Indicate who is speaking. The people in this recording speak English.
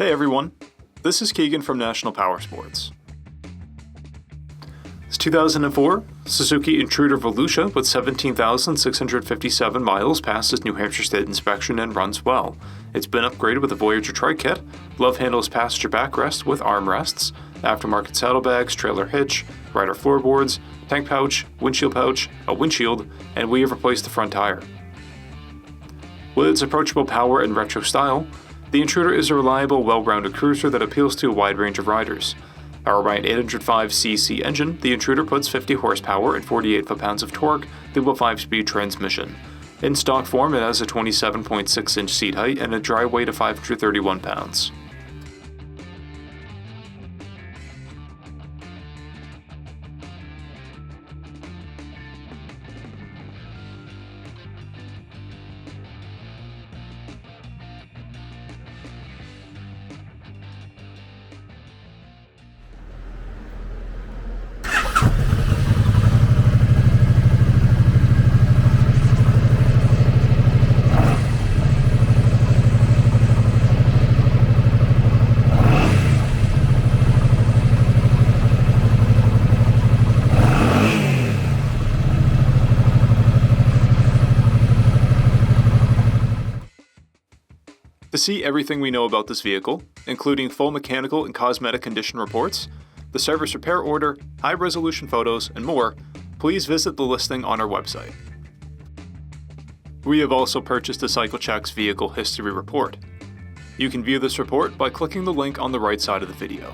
Speaker 1: Hey everyone, this is Keegan from National Powersports. This 2004 Suzuki Intruder Volusia with 17,657 miles passes New Hampshire State inspection and runs well. It's been upgraded with a Voyager TRIKE kit, love handles passenger backrest with armrests, aftermarket saddlebags, trailer hitch, rider floorboards, tank pouch, a windshield, and we have replaced the front tire. With its approachable power and retro style, the Intruder is a reliable, well-rounded cruiser that appeals to a wide range of riders. Powered by an 805cc engine, the Intruder puts 50 horsepower and 48 foot-pounds of torque through a 5-speed transmission. In stock form, it has a 27.6-inch seat height and a dry weight of 531 pounds. To see everything we know about this vehicle, including full mechanical and cosmetic condition reports, the service repair order, high-resolution photos, and more, please visit the listing on our website. We have also purchased a CycleCheck's Vehicle History Report. You can view this report by clicking the link on the right side of the video.